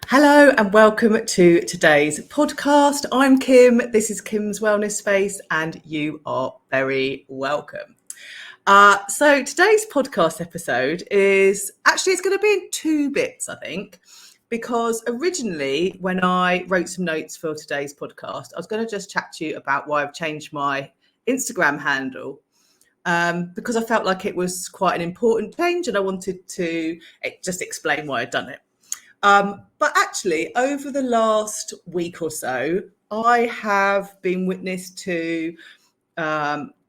Hello and welcome to today's podcast. I'm Kim. This is Kim's Wellness Space and you are very welcome. So today's podcast episode it's going to be in two bits, I think, because originally when I wrote some notes for today's podcast, I was going to just chat to you about why I've changed my Instagram handle. Because I felt like it was quite an important change and I wanted to just explain why I'd done it. But actually, over the last week or so, I have been witness to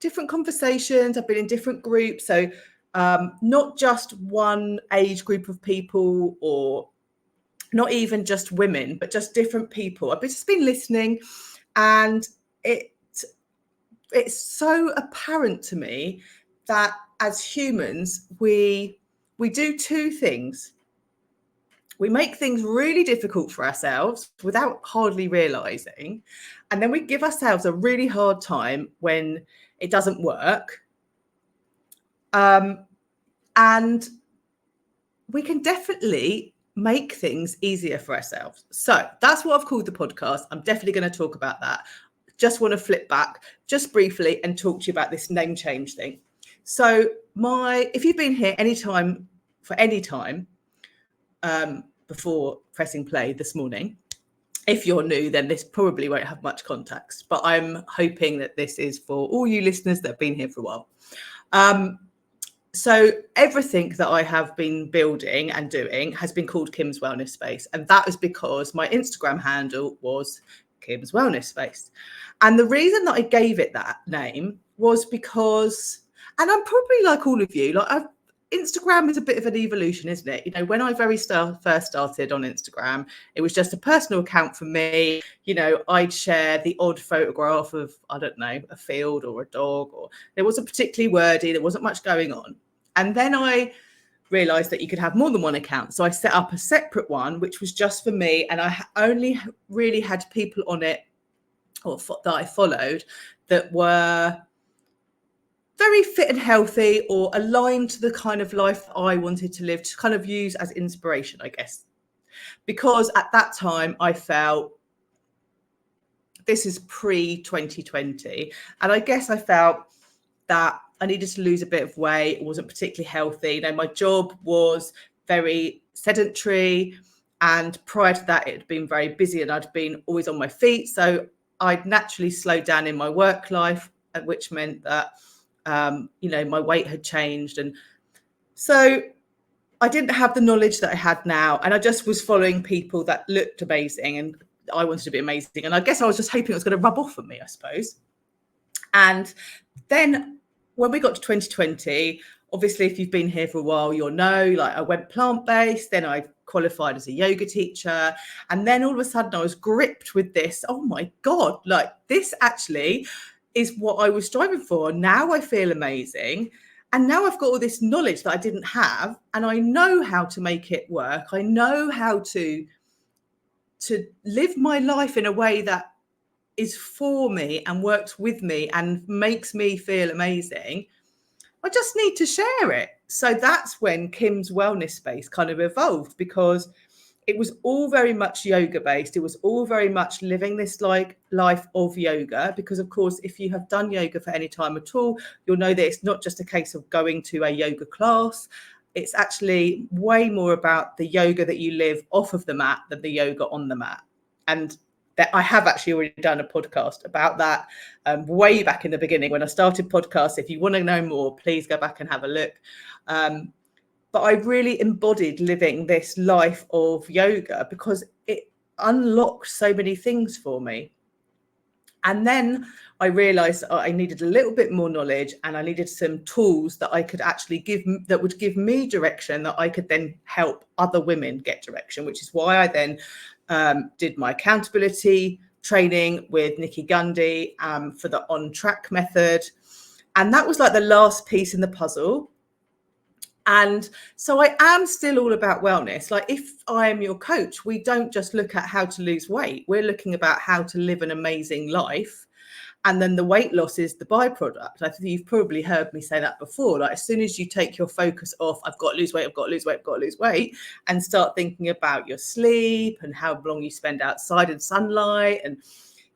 different conversations. I've been in different groups. So not just one age group of people or not even just women, but just different people. I've just been listening and it's so apparent to me that as humans, we do two things. We make things really difficult for ourselves without hardly realizing. And then we give ourselves a really hard time when it doesn't work. And we can definitely make things easier for ourselves. So that's what I've called the podcast. I'm definitely going to talk about that. Just want to flip back just briefly and talk to you about this name change thing. So if you've been here any time, before pressing play this morning, if you're new, then this probably won't have much context, but I'm hoping that this is for all you listeners that have been here for a while. So everything that I have been building and doing has been called Kim's Wellness Space. And that is because my Instagram handle was Kim's Wellness Space. And the reason that I gave it that name was because, and I'm probably like all of you, Instagram is a bit of an evolution, isn't it? You know, when I first started on Instagram, it was just a personal account for me. You know, I'd share the odd photograph of, I don't know, a field or a dog, or it wasn't particularly wordy. There wasn't much going on. And then I realized that you could have more than one account. So I set up a separate one, which was just for me. And I only really had people on it that I followed that were very fit and healthy or aligned to the kind of life I wanted to live, to kind of use as inspiration, I guess. Because at that time I felt, this is pre-2020, and I guess I felt that I needed to lose a bit of weight. It wasn't particularly healthy. You know, my job was very sedentary, and prior to that it had been very busy and I'd been always on my feet. So I'd naturally slowed down in my work life, which meant that my weight had changed. And so I didn't have the knowledge that I had now. And I just was following people that looked amazing and I wanted to be amazing. And I guess I was just hoping it was going to rub off on me, I suppose. And then when we got to 2020, obviously, if you've been here for a while, you'll know, like, I went plant-based, then I qualified as a yoga teacher. And then all of a sudden I was gripped with this, oh my God, like this actually is what I was striving for. Now I feel amazing. And now I've got all this knowledge that I didn't have, and I know how to make it work. I know how to live my life in a way that is for me and works with me and makes me feel amazing. I just need to share it. So that's when Kim's Wellness Space kind of evolved, because it was all very much yoga based. It was all very much living this like life of yoga, because of course, if you have done yoga for any time at all, you'll know that it's not just a case of going to a yoga class. It's actually way more about the yoga that you live off of the mat than the yoga on the mat. And that I have actually already done a podcast about that way back in the beginning when I started podcasts. If you want to know more, please go back and have a look. But I really embodied living this life of yoga because it unlocked so many things for me. And then I realized I needed a little bit more knowledge, and I needed some tools that I could actually that would give me direction, that I could then help other women get direction, which is why I then did my accountability training with Nikki Gundy for the On Track method. And that was like the last piece in the puzzle. And so I am still all about wellness. Like, if I am your coach, we don't just look at how to lose weight. We're looking about how to live an amazing life. And then the weight loss is the byproduct. I think you've probably heard me say that before. Like, as soon as you take your focus off, I've got to lose weight, I've got to lose weight, I've got to lose weight, and start thinking about your sleep and how long you spend outside in sunlight, and,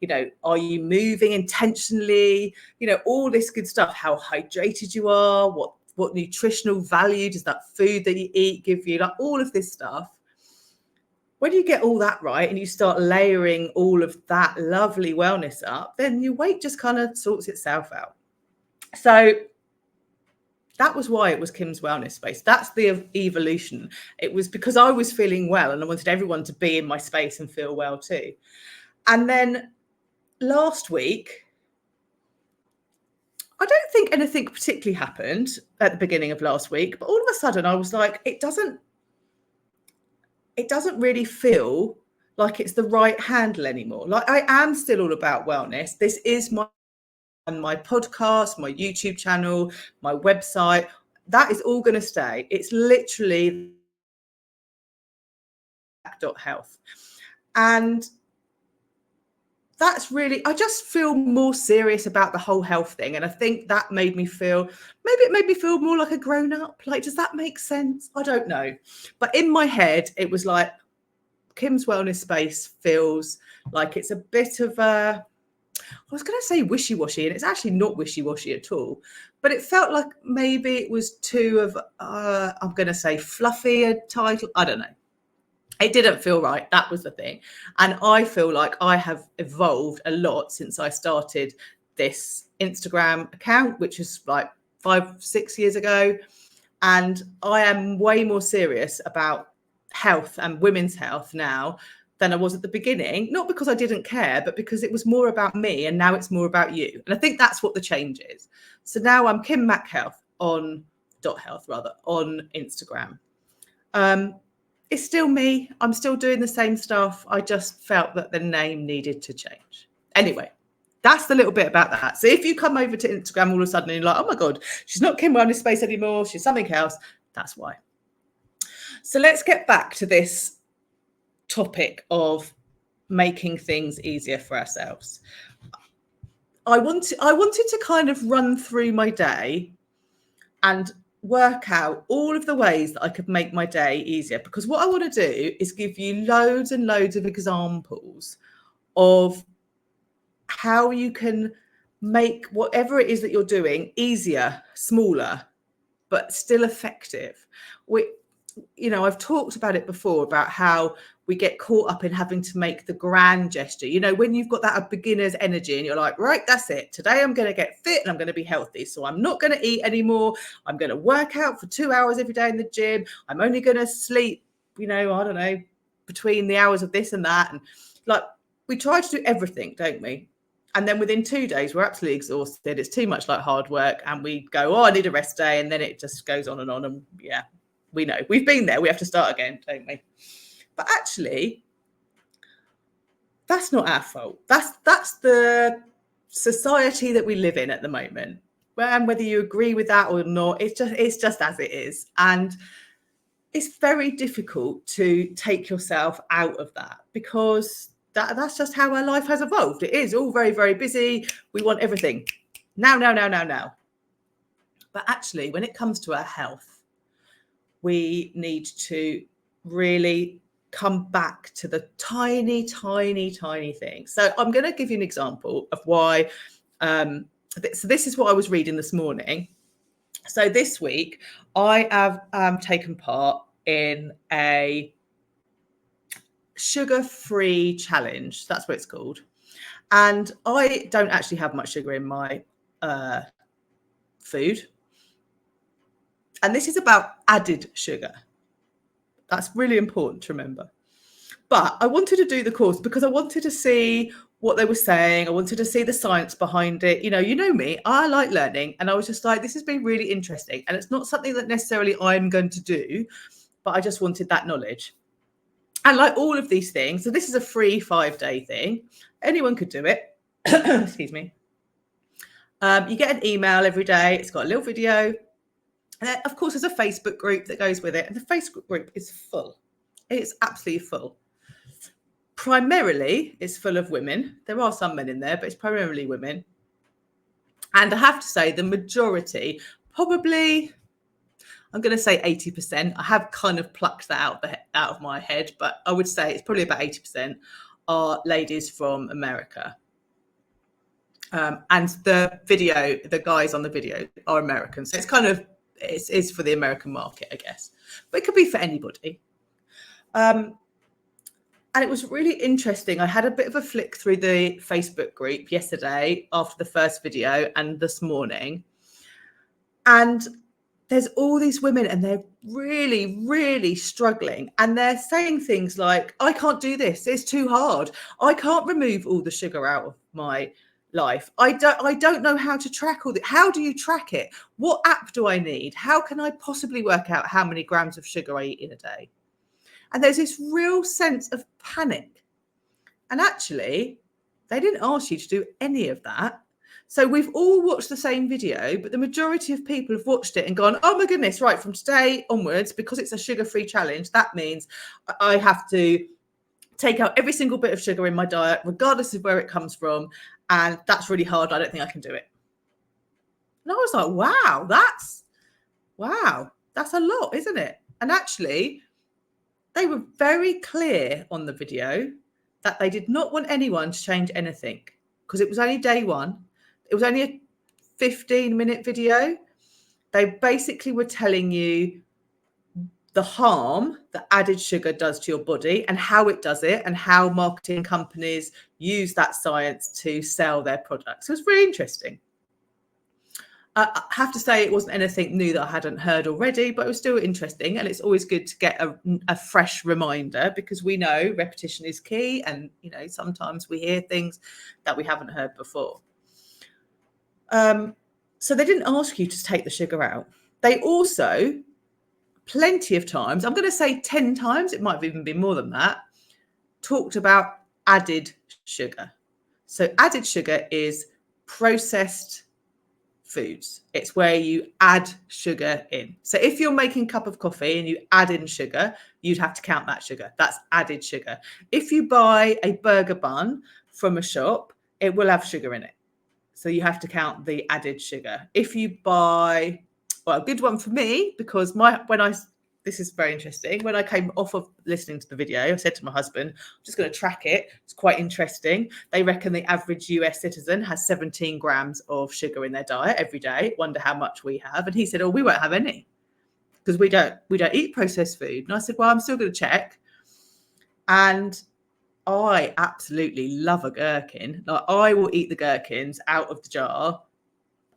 you know, are you moving intentionally? You know, all this good stuff, how hydrated you are, what nutritional value does that food that you eat give you, like all of this stuff. When you get all that right and you start layering all of that lovely wellness up, then your weight just kind of sorts itself out. So that was why it was Kim's Wellness Space. That's the evolution. It was because I was feeling well and I wanted everyone to be in my space and feel well too. And then last week, I don't think anything particularly happened at the beginning of last week, but all of a sudden I was like, it doesn't really feel like it's the right handle anymore. Like, I am still all about wellness. This is my podcast, my YouTube channel, my website. That is all going to stay. It's literally .health. And that's really, I just feel more serious about the whole health thing. And I think that made me feel, maybe it made me feel more like a grown up. Like, does that make sense? I don't know. But in my head, it was like, Kim's Wellness Space feels like it's a bit of a, I was going to say wishy-washy, and it's actually not wishy-washy at all. But it felt like maybe it was too of, I'm going to say fluffy a title. I don't know. It didn't feel right. That was the thing. And I feel like I have evolved a lot since I started this Instagram account, which is like 5-6 years ago. And I am way more serious about health and women's health now than I was at the beginning. Not because I didn't care, but because it was more about me, and now it's more about you. And I think that's what the change is. So now I'm Kim Mac Health on .health rather on Instagram. It's still me. I'm still doing the same stuff. I just felt that the name needed to change. Anyway, that's the little bit about that. So if you come over to Instagram all of a sudden and you're like, oh my God, she's not Kim Wellness Space anymore, she's something else, that's why. So let's get back to this topic of making things easier for ourselves. I wanted to kind of run through my day and work out all of the ways that I could make my day easier, because what I want to do is give you loads and loads of examples of how you can make whatever it is that you're doing easier, smaller, but still effective. I've talked about it before, about how we get caught up in having to make the grand gesture. You know, when you've got that beginner's energy and you're like, right, that's it. Today I'm going to get fit and I'm going to be healthy. So I'm not going to eat anymore. I'm going to work out for 2 hours every day in the gym. I'm only going to sleep, I don't know, between the hours of this and that. And like, we try to do everything, don't we? And then within 2 days, we're absolutely exhausted. It's too much like hard work. And we go, oh, I need a rest day. And then it just goes on. And yeah, we know. We've been there. We have to start again, don't we? But actually, that's not our fault. That's the society that we live in at the moment. And whether you agree with that or not, it's just as it is. And it's very difficult to take yourself out of that, because that's just how our life has evolved. It is all very, very busy. We want everything now. But actually, when it comes to our health, we need to really come back to the tiny, tiny, tiny things. So I'm going to give you an example of why. So this is what I was reading this morning. So this week, I have taken part in a sugar-free challenge. That's what it's called. And I don't actually have much sugar in my food. And this is about added sugar. That's really important to remember. But I wanted to do the course because I wanted to see what they were saying. I wanted to see the science behind it. You know me, I like learning. And I was just like, this has been really interesting. And it's not something that necessarily I'm going to do, but I just wanted that knowledge. And like all of these things, so this is a free 5-day thing. Anyone could do it. Excuse me. You get an email every day. It's got a little video. And then, of course, there's a Facebook group that goes with it. And the Facebook group is full. It's absolutely full. Primarily, it's full of women. There are some men in there, but it's primarily women. And I have to say the majority, probably, I'm going to say 80%. I have kind of plucked that out of my head, but I would say it's probably about 80% are ladies from America. And the guys on the video are American. So it's kind of, it's for the American market, I guess. But it could be for anybody. And it was really interesting. I had a bit of a flick through the Facebook group yesterday after the first video and this morning. And there's all these women and they're really, really struggling. And they're saying things like, I can't do this. It's too hard. I can't remove all the sugar out of my life. I don't know how to track all that. How do you track it? What app do I need? How can I possibly work out how many grams of sugar I eat in a day? And there's this real sense of panic. And actually, they didn't ask you to do any of that. So we've all watched the same video, but the majority of people have watched it and gone, oh my goodness, right, from today onwards, because it's a sugar-free challenge, that means I have to take out every single bit of sugar in my diet, regardless of where it comes from. And that's really hard. I don't think I can do it. And I was like, wow, that's a lot, isn't it? And actually, they were very clear on the video that they did not want anyone to change anything because it was only day one. It was only a 15-minute video. They basically were telling you the harm that added sugar does to your body and how it does it and how marketing companies use that science to sell their products. So it's really interesting. I have to say it wasn't anything new that I hadn't heard already, but it was still interesting. And it's always good to get a fresh reminder because we know repetition is key. And, you know, sometimes we hear things that we haven't heard before. So they didn't ask you to take the sugar out. They also, plenty of times, I'm going to say 10 times, it might have even been more than that, talked about added sugar. So added sugar is processed foods. It's where you add sugar in. So if you're making a cup of coffee and you add in sugar, you'd have to count that sugar. That's added sugar. If you buy a burger bun from a shop, it will have sugar in it. So you have to count the added sugar. If you buy, well, a good one for me, because this is very interesting. When I came off of listening to the video, I said to my husband, I'm just going to track it. It's quite interesting. They reckon the average US citizen has 17 grams of sugar in their diet every day. Wonder how much we have. And he said, oh, we won't have any because we don't eat processed food. And I said, well, I'm still going to check. And I absolutely love a gherkin. Like, I will eat the gherkins out of the jar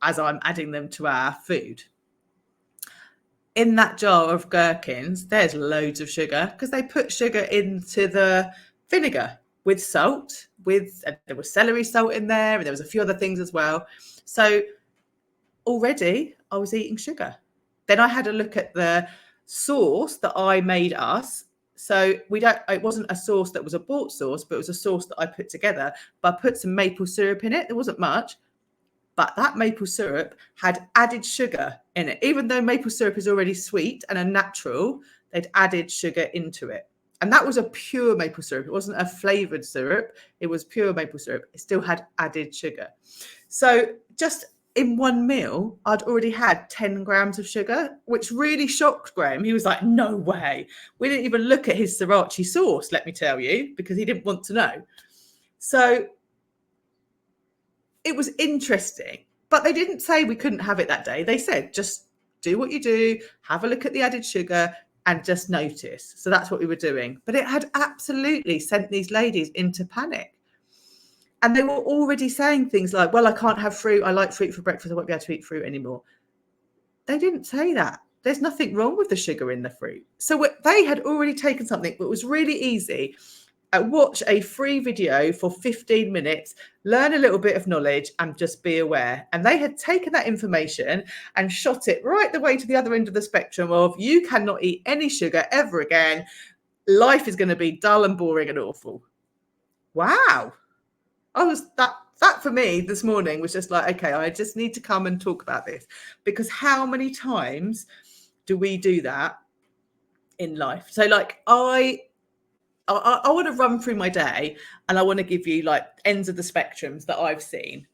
as I'm adding them to our food. In that jar of gherkins, there's loads of sugar because they put sugar into the vinegar with salt, there was celery salt in there, and there was a few other things as well. So already I was eating sugar. Then I had a look at the sauce that I made us. So it wasn't a sauce that was a bought sauce, but it was a sauce that I put together. But I put some maple syrup in it. There wasn't much. But that maple syrup had added sugar in it. Even though maple syrup is already sweet and a natural, they'd added sugar into it. And that was a pure maple syrup. It wasn't a flavored syrup. It was pure maple syrup. It still had added sugar. So just in one meal, I'd already had 10 grams of sugar, which really shocked Graham. He was like, no way. We didn't even look at his sriracha sauce, let me tell you, because he didn't want to know. So it was interesting, but they didn't say we couldn't have it that day. They said, just do what you do, have a look at the added sugar and just notice. So that's what we were doing. But it had absolutely sent these ladies into panic. And they were already saying things like, well, I can't have fruit. I like fruit for breakfast. I won't be able to eat fruit anymore. They didn't say that. There's nothing wrong with the sugar in the fruit. So they had already taken something that was really easy. Watch a free video for 15 minutes, learn a little bit of knowledge and just be aware. And they had taken that information and shot it right the way to the other end of the spectrum of you cannot eat any sugar ever again. Life is going to be dull and boring and awful. Wow. That for me this morning was just like, okay, I just need to come and talk about this, because how many times do we do that in life? So like I want to run through my day and I want to give you like ends of the spectrums that I've seen.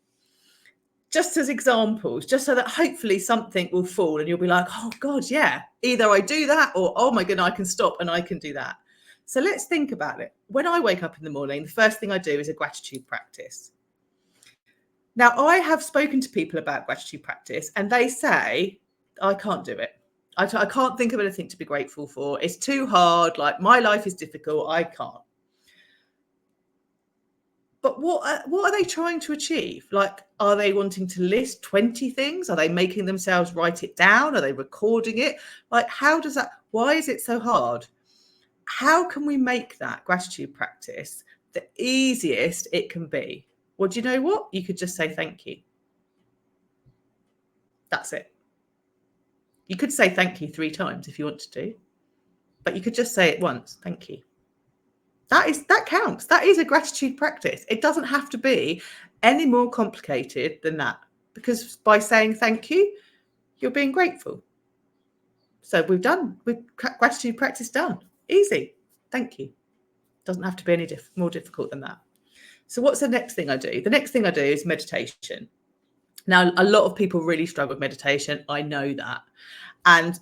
just as examples, just so that hopefully something will fall and you'll be like, oh God, yeah, either I do that or, oh my goodness, I can stop and I can do that. So let's think about it. When I wake up in the morning, the first thing I do is a gratitude practice. Now, I have spoken to people about gratitude practice and they say, I can't do it. I can't think of anything to be grateful for. It's too hard. Like, my life is difficult. I can't. But what are they trying to achieve? Like, are they wanting to list 20 things? Are they making themselves write it down? Are they recording it? Like, why is it so hard? How can we make that gratitude practice the easiest it can be? Well, do you know what? You could just say thank you. That's it. You could say thank you 3 times if you want to, but you could just say it once. Thank you. That counts. That is a gratitude practice. It doesn't have to be any more complicated than that, because by saying thank you, you're being grateful. So with gratitude practice done. Easy. Thank you. Doesn't have to be any more difficult than that. So what's the next thing I do? The next thing I do is meditation. Now, a lot of people really struggle with meditation. I know that. And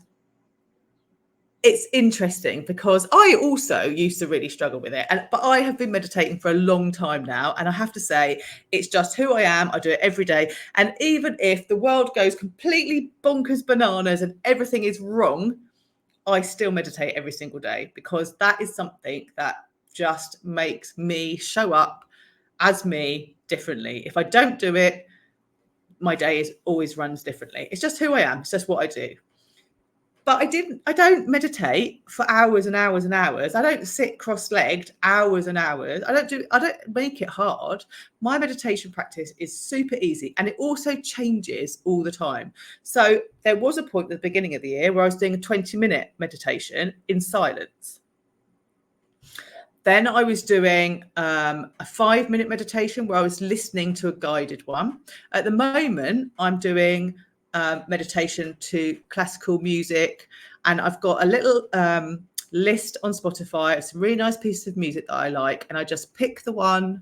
it's interesting because I also used to really struggle with it. But I have been meditating for a long time now. And I have to say, it's just who I am. I do it every day. And even if the world goes completely bonkers bananas and everything is wrong, I still meditate every single day, because that is something that just makes me show up as me differently. If I don't do it, my day always runs differently. It's just who I am. It's just what I do. But I don't meditate for hours and hours and hours. I don't sit cross-legged hours and hours. I don't make it hard. My meditation practice is super easy, and it also changes all the time. So there was a point at the beginning of the year where I was doing a 20-minute meditation in silence. Then I was doing a 5-minute meditation where I was listening to a guided one. At the moment, I'm doing meditation to classical music, and I've got a little list on Spotify of some really nice pieces of music that I like, and I just pick the one.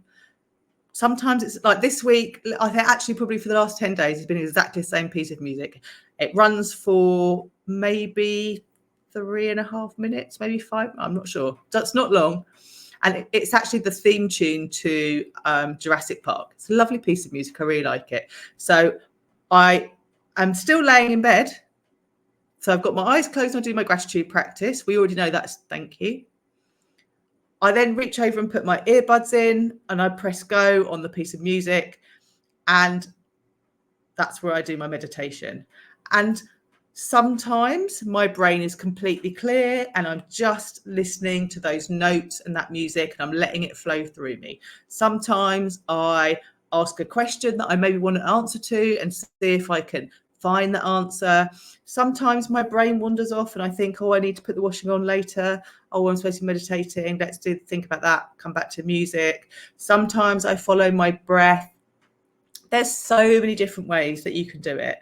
Sometimes it's like this week, I think actually probably for the last 10 days, it's been exactly the same piece of music. It runs for maybe 3.5 minutes, maybe 5. I'm not sure. That's not long. And it's actually the theme tune to Jurassic Park. It's a lovely piece of music. I really like it. So I'm still laying in bed. So I've got my eyes closed and I do my gratitude practice. We already know that's thank you. I then reach over and put my earbuds in and I press go on the piece of music. And that's where I do my meditation. And sometimes my brain is completely clear and I'm just listening to those notes and that music and I'm letting it flow through me. Sometimes I ask a question that I maybe want an answer to and see if I can find the answer. Sometimes my brain wanders off and I think, oh, I need to put the washing on later. Oh, I'm supposed to be meditating. Think about that. Come back to music. Sometimes I follow my breath. There's so many different ways that you can do it.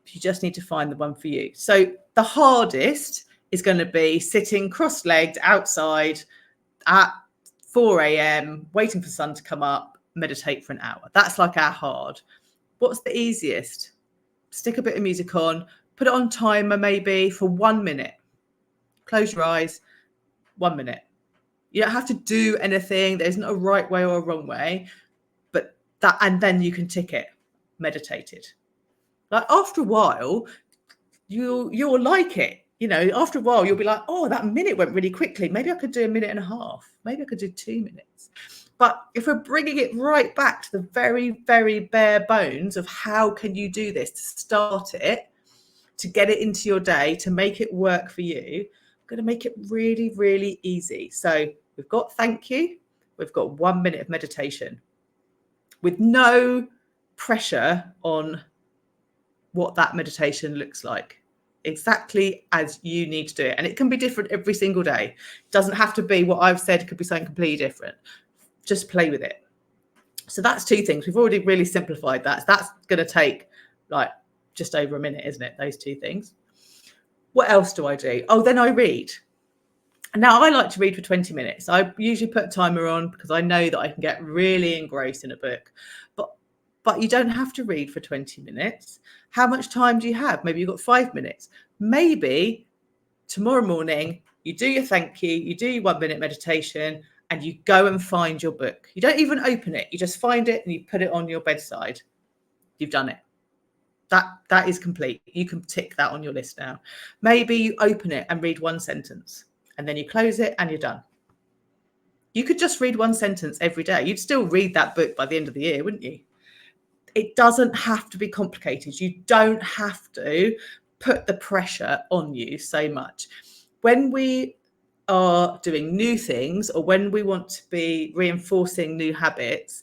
You just need to find the one for you. So the hardest is going to be sitting cross-legged outside at 4 a.m, waiting for the sun to come up, meditate for an hour. That's like our hard. What's the easiest? Stick a bit of music on, put it on timer maybe for 1 minute. Close your eyes, 1 minute. You don't have to do anything. There isn't a right way or a wrong way, but that, and then you can tick it, meditated. Like after a while, you'll like it. You know, after a while, you'll be like, oh, that minute went really quickly. Maybe I could do 1.5 minutes. Maybe I could do 2 minutes. But if we're bringing it right back to the very, very bare bones of how can you do this, to start it, to get it into your day, to make it work for you, I'm going to make it really, really easy. So we've got thank you. We've got 1 minute of meditation with no pressure on what that meditation looks like, exactly as you need to do it. And it can be different every single day. It doesn't have to be what I've said. It could be something completely different. Just play with it. So that's 2 things. We've already really simplified that. So that's going to take like just over a minute, isn't it? Those 2 things. What else do I do? Oh, then I read. Now I like to read for 20 minutes. I usually put a timer on because I know that I can get really engrossed in a book. But but you don't have to read for 20 minutes. How much time do you have? Maybe you've got 5 minutes. Maybe tomorrow morning, you do your thank you, you do your 1 minute meditation, and you go and find your book. You don't even open it. You just find it and you put it on your bedside. You've done it. That is complete. You can tick that on your list now. Maybe you open it and read one sentence, and then you close it and you're done. You could just read one sentence every day. You'd still read that book by the end of the year, wouldn't you? It doesn't have to be complicated. You don't have to put the pressure on you so much. When we are doing new things, or when we want to be reinforcing new habits,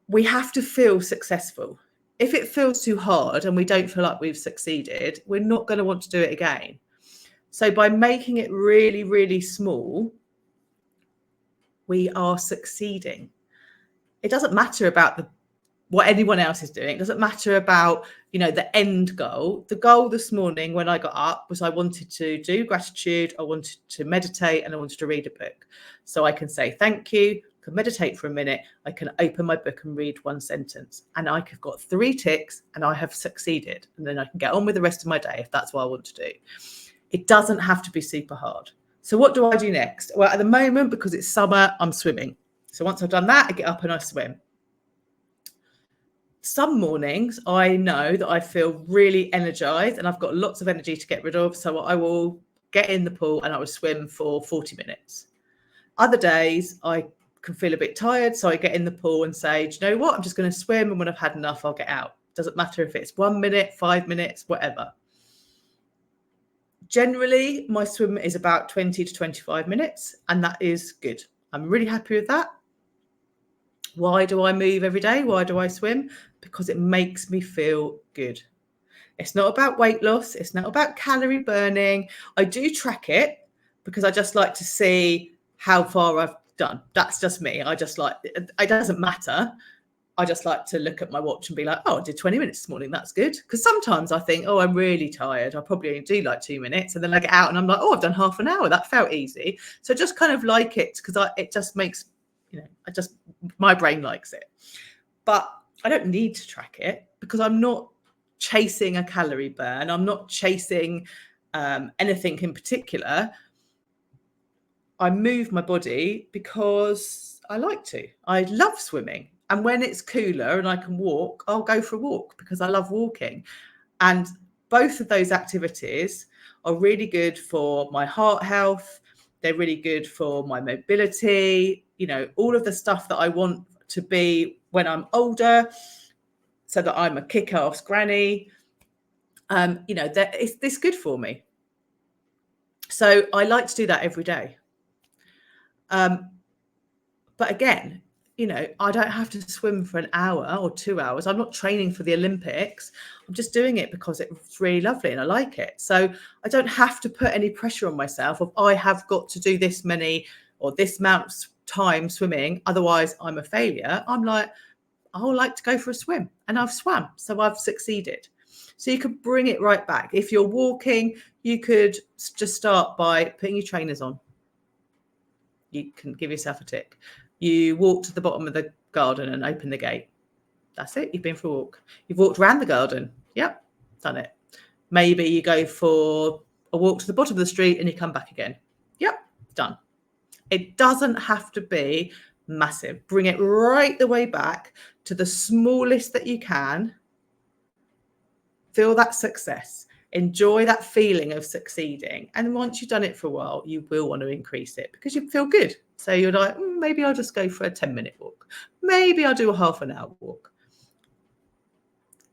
we have to feel successful. If it feels too hard and we don't feel like we've succeeded, we're not going to want to do it again. So by making it really, really small, we are succeeding. It doesn't matter about what anyone else is doing. It doesn't matter about, the end goal. The goal this morning when I got up was I wanted to do gratitude, I wanted to meditate, and I wanted to read a book. So I can say thank you, I can meditate for a minute, I can open my book and read one sentence. And I've got 3 ticks and I have succeeded. And then I can get on with the rest of my day if that's what I want to do. It doesn't have to be super hard. So what do I do next? Well, at the moment, because it's summer, I'm swimming. So once I've done that, I get up and I swim. Some mornings I know that I feel really energized and I've got lots of energy to get rid of. So I will get in the pool and I will swim for 40 minutes. Other days I can feel a bit tired. So I get in the pool and say, do you know what? I'm just going to swim. And when I've had enough, I'll get out. Doesn't matter if it's 1 minute, 5 minutes, whatever. Generally, my swim is about 20 to 25 minutes. And that is good. I'm really happy with that. Why do I move every day? Why do I swim? Because it makes me feel good. It's not about weight loss. It's not about calorie burning. I do track it because I just like to see how far I've done. That's just me. It doesn't matter. I just like to look at my watch and be like, oh, I did 20 minutes this morning. That's good. Because sometimes I think, oh, I'm really tired. I probably only do like 2 minutes. And then I get out and I'm like, oh, I've done half an hour. That felt easy. So I just kind of like it because it just makes, my brain likes it. But I don't need to track it because I'm not chasing a calorie burn. I'm not chasing anything in particular. I move my body because I like to. I love swimming. And when it's cooler and I can walk, I'll go for a walk because I love walking. And both of those activities are really good for my heart health. They're really good for my mobility, all of the stuff that I want to be when I'm older, so that I'm a kick-ass granny. It's good for me. So I like to do that every day. But again, I don't have to swim for an hour or 2 hours. I'm not training for the Olympics. I'm just doing it because it's really lovely and I like it. So I don't have to put any pressure on myself of I have got to do this many or this amount of time swimming, otherwise I'm a failure. I'm like, I would like to go for a swim and I've swam, so I've succeeded. So you could bring it right back. If you're walking, you could just start by putting your trainers on. You can give yourself a tick. You walk to the bottom of the garden and open the gate. That's it. You've been for a walk. You've walked around the garden. Yep, done it. Maybe you go for a walk to the bottom of the street and you come back again. Yep, done. It doesn't have to be massive. Bring it right the way back to the smallest that you can. Feel that success. Enjoy that feeling of succeeding. And once you've done it for a while, you will want to increase it because you feel good. So you're like, maybe I'll just go for a 10-minute walk. Maybe I'll do a half an hour walk.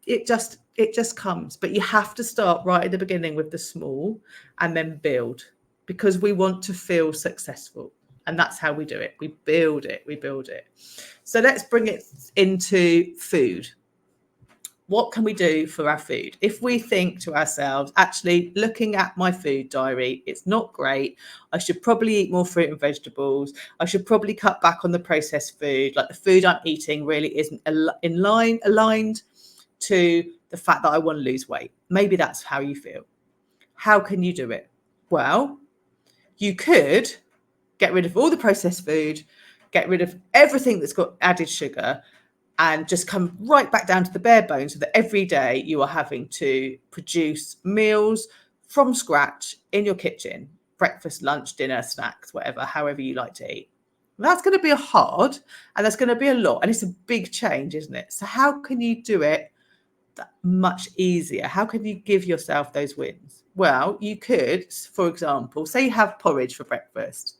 It just comes. But you have to start right at the beginning with the small and then build, because we want to feel successful. And that's how we do it. We build it. So let's bring it into food. What can we do for our food? If we think to ourselves, actually, looking at my food diary, it's not great. I should probably eat more fruit and vegetables. I should probably cut back on the processed food. Like the food I'm eating really isn't aligned to the fact that I want to lose weight. Maybe that's how you feel. How can you do it? Well, you could get rid of all the processed food, get rid of everything that's got added sugar, and just come right back down to the bare bones so that every day you are having to produce meals from scratch in your kitchen, breakfast, lunch, dinner, snacks, whatever, however you like to eat. That's going to be hard and that's going to be a lot. And it's a big change, isn't it? So how can you do it much easier? How can you give yourself those wins? Well, you could, for example, say you have porridge for breakfast.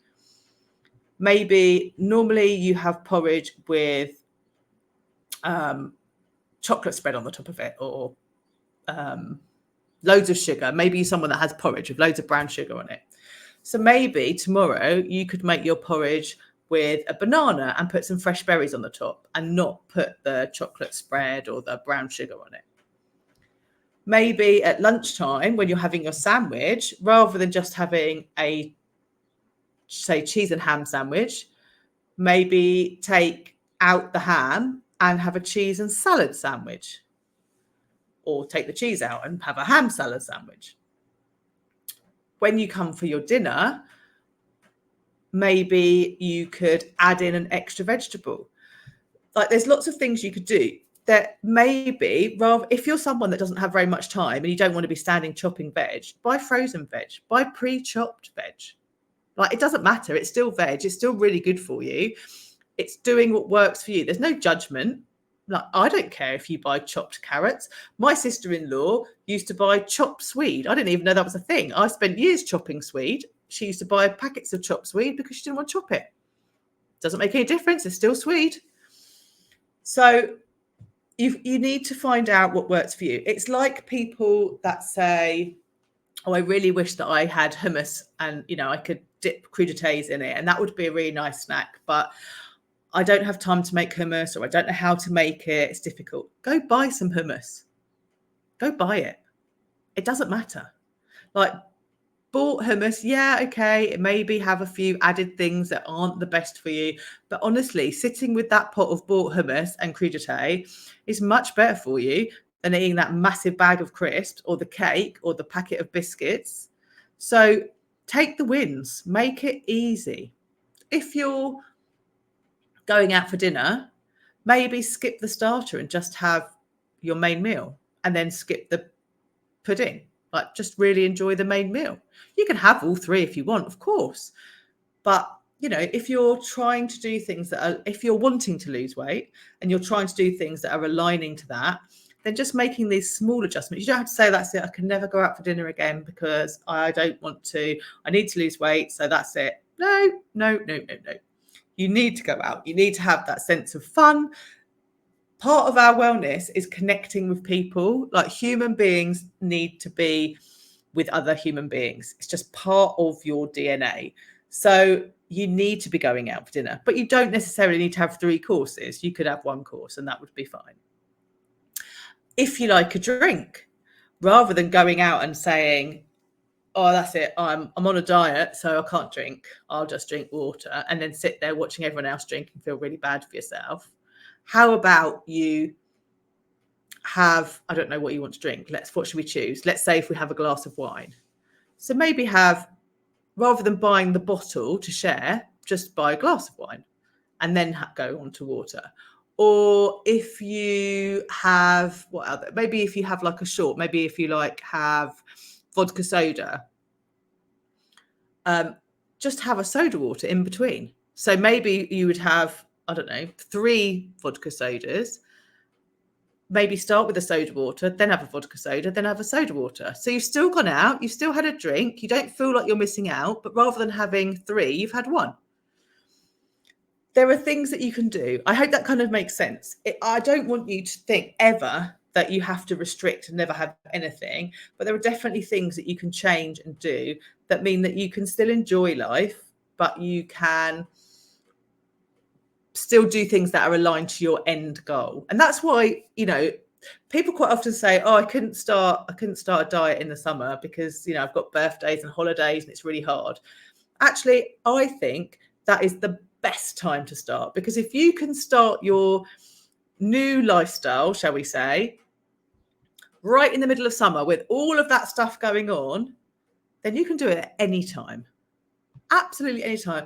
Maybe normally you have porridge with chocolate spread on the top of it, or loads of sugar. Maybe you're someone that has porridge with loads of brown sugar on it. So maybe tomorrow you could make your porridge with a banana and put some fresh berries on the top and not put the chocolate spread or the brown sugar on it. Maybe at lunchtime when you're having your sandwich, rather than just having a, say, cheese and ham sandwich, maybe take out the ham and have a cheese and salad sandwich, or take the cheese out and have a ham salad sandwich. When you come for your dinner, maybe you could add in an extra vegetable. Like, there's lots of things you could do that maybe, rather, if you're someone that doesn't have very much time and you don't want to be standing chopping veg, buy frozen veg, buy pre-chopped veg. Like, it doesn't matter. It's still veg. It's still really good for you. It's doing what works for you. There's no judgment. Like, I don't care if you buy chopped carrots. My sister-in-law used to buy chopped swede. I didn't even know that was a thing. I spent years chopping swede. She used to buy packets of chopped swede because she didn't want to chop it. Doesn't make any difference. It's still swede. So you need to find out what works for you. It's like people that say, oh, I really wish that I had hummus and, you know, I could dip crudités in it and that would be a really nice snack, but I don't have time to make hummus, or I don't know how to make it. It's difficult. Go buy some hummus. Go buy it. It doesn't matter. Like, bought hummus, yeah, okay, it maybe have a few added things that aren't the best for you. But honestly, sitting with that pot of bought hummus and crudité is much better for you than eating that massive bag of crisps or the cake or the packet of biscuits. So take the wins. Make it easy. If you're going out for dinner, maybe skip the starter and just have your main meal and then skip the pudding. Like, just really enjoy the main meal. You can have all three if you want, of course. But, you know, if you're trying to do things that are, if you're wanting to lose weight and you're trying to do things that are aligning to that, then just making these small adjustments. You don't have to say, that's it, I can never go out for dinner again because I don't want to, I need to lose weight, so that's it. No. You need to go out. You need to have that sense of fun. Part of our wellness is connecting with people. Like, human beings need to be with other human beings. It's just part of your DNA. So you need to be going out for dinner, but you don't necessarily need to have 3 courses. You could have 1 course and that would be fine. If you like a drink, rather than going out and saying, oh, that's it, I'm on a diet, so I can't drink, I'll just drink water, and then sit there watching everyone else drink and feel really bad for yourself. How about you have, I don't know what you want to drink. What should we choose? Let's say if we have a glass of wine. So maybe have, rather than buying the bottle to share, just buy a glass of wine and then go on to water. Or if you have, what other, maybe if you have like a short, maybe if you like have vodka soda, just have a soda water in between. So maybe you would have, I don't know, 3 vodka sodas, maybe start with a soda water, then have a vodka soda, then have a soda water. So you've still gone out, you've still had a drink, you don't feel like you're missing out, but rather than having 3, you've had 1. There are things that you can do. I hope that kind of makes sense. I don't want you to think ever that you have to restrict and never have anything, but there are definitely things that you can change and do that mean that you can still enjoy life, but you can still do things that are aligned to your end goal. And that's why, you know, people quite often say, oh, I couldn't start a diet in the summer because, you know, I've got birthdays and holidays and it's really hard. Actually, I think that is the best time to start, because if you can start your new lifestyle, shall we say, right in the middle of summer with all of that stuff going on, then you can do it at any time. Absolutely anytime.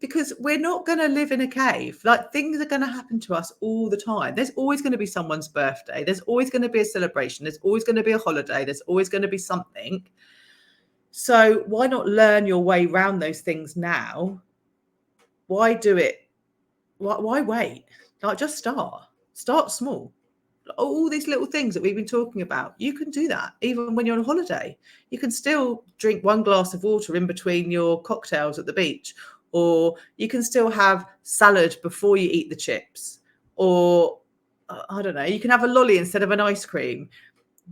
Because we're not going to live in a cave. Like, things are going to happen to us all the time. There's always going to be someone's birthday. There's always going to be a celebration. There's always going to be a holiday. There's always going to be something. So why not learn your way around those things now? Why do it? Why wait? Like, just start small. All these little things that we've been talking about, you can do that even when you're on holiday. You can still drink 1 glass of water in between your cocktails at the beach, or you can still have salad before you eat the chips, or I don't know, you can have a lolly instead of an ice cream.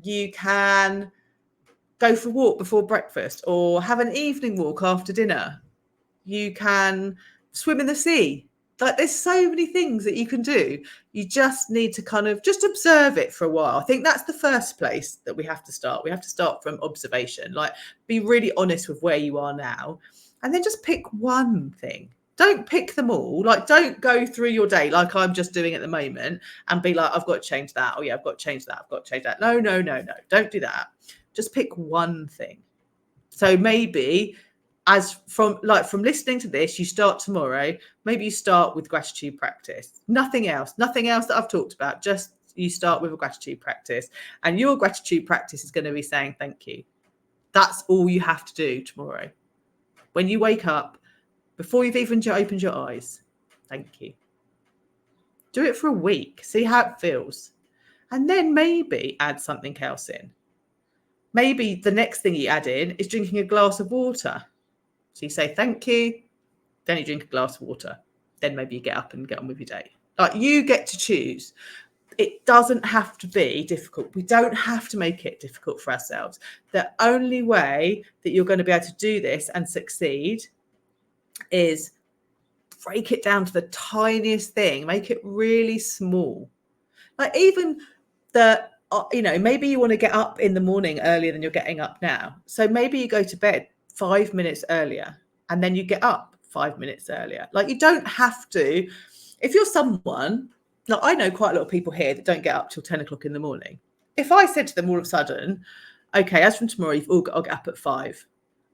You can go for a walk before breakfast, or have an evening walk after dinner. You can swim in the sea. Like, there's so many things that you can do. You just need to kind of just observe it for a while. I think that's the first place that we have to start. We have to start from observation. Like, be really honest with where you are now, and then just pick one thing. Don't pick them all. Like, don't go through your day like I'm just doing at the moment and be like, I've got to change that. Oh yeah, I've got to change that. I've got to change that. No. Don't do that. Just pick one thing. So maybe, as from listening to this, you start tomorrow, maybe you start with gratitude practice. Nothing else that I've talked about. Just you start with a gratitude practice, and your gratitude practice is going to be saying thank you. That's all you have to do tomorrow. When you wake up, before you've even opened your eyes, thank you. Do it for a week. See how it feels. And then maybe add something else in. Maybe the next thing you add in is drinking a glass of water. So you say thank you, then you drink a glass of water. Then maybe you get up and get on with your day. Like, you get to choose. It doesn't have to be difficult. We don't have to make it difficult for ourselves. The only way that you're going to be able to do this and succeed is break it down to the tiniest thing. Make it really small. Like, even maybe you want to get up in the morning earlier than you're getting up now. So maybe you go to bed 5 minutes earlier and then you get up 5 minutes earlier. Like, you don't have to. If you're someone, like, I know quite a lot of people here that don't get up till 10 o'clock in the morning. If I said to them all of a sudden, okay, as from tomorrow, you've all got to get up at 5,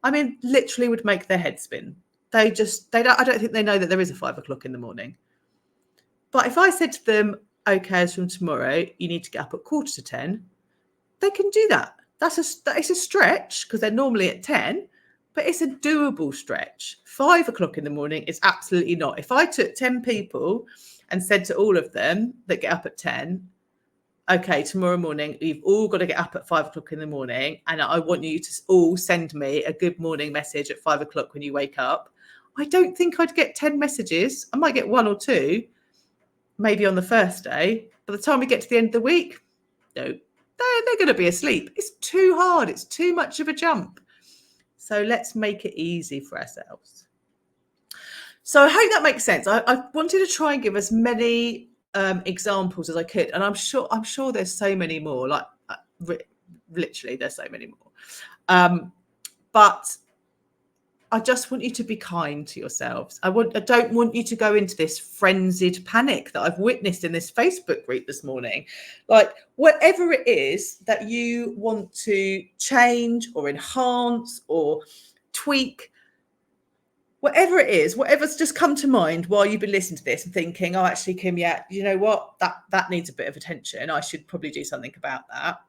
I mean, literally would make their head spin. I don't think they know that there is a 5 o'clock in the morning. But if I said to them, okay, as from tomorrow, you need to get up at 9:45, they can do that. It's a stretch because they're normally at 10, but it's a doable stretch. 5 o'clock in the morning is absolutely not. If I took 10 people and said to all of them that get up at 10, okay, tomorrow morning, you've all got to get up at 5 o'clock in the morning, and I want you to all send me a good morning message at 5 o'clock when you wake up. I don't think I'd get 10 messages. I might get 1 or 2, maybe on the first day. By the time we get to the end of the week, no, they're going to be asleep. It's too hard. It's too much of a jump. So let's make it easy for ourselves. So I hope that makes sense. I wanted to try and give as many examples as I could, and I'm sure there's so many more. Like, literally, there's so many more. But I just want you to be kind to yourselves. I don't want you to go into this frenzied panic that I've witnessed in this Facebook group this morning. Like, whatever it is that you want to change or enhance or tweak, whatever it is, whatever's just come to mind while you've been listening to this and thinking, oh, actually, Kim, yeah, you know what? That needs a bit of attention. I should probably do something about that.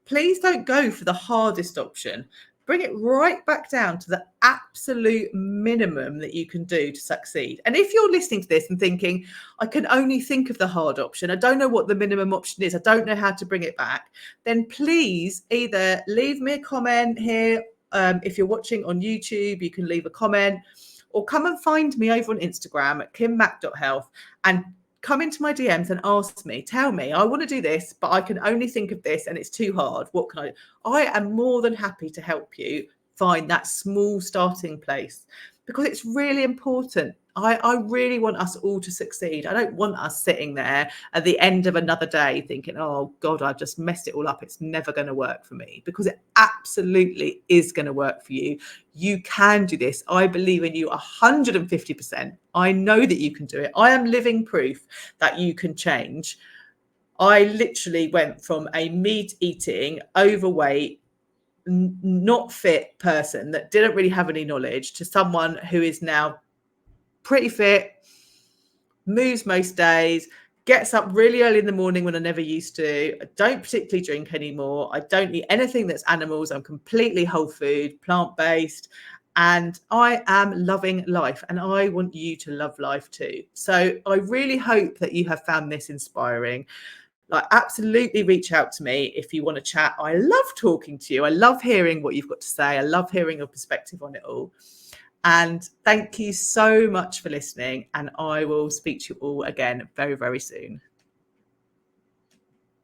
Please don't go for the hardest option. Bring it right back down to the absolute minimum that you can do to succeed. And if you're listening to this and thinking, I can only think of the hard option, I don't know what the minimum option is, I don't know how to bring it back, then please either leave me a comment here. If you're watching on YouTube, you can leave a comment, or come and find me over on Instagram at kimmac.health and come into my DMs and ask me, tell me, I want to do this, but I can only think of this and it's too hard. What can I do? I am more than happy to help you find that small starting place, because it's really important. I really want us all to succeed. I don't want us sitting there at the end of another day thinking, oh God, I've just messed it all up. It's never going to work for me, because it absolutely is going to work for you. You can do this. I believe in you 150%. I know that you can do it. I am living proof that you can change. I literally went from a meat eating, overweight, not fit person that didn't really have any knowledge to someone who is now pretty fit, moves most days, gets up really early in the morning when I never used to. I don't particularly drink anymore. I don't eat anything that's animals. I'm completely whole food, plant-based, and I am loving life, and I want you to love life too. So I really hope that you have found this inspiring. Like, absolutely reach out to me if you want to chat. I love talking to you. I love hearing what you've got to say. I love hearing your perspective on it all. And thank you so much for listening. And I will speak to you all again very, very soon.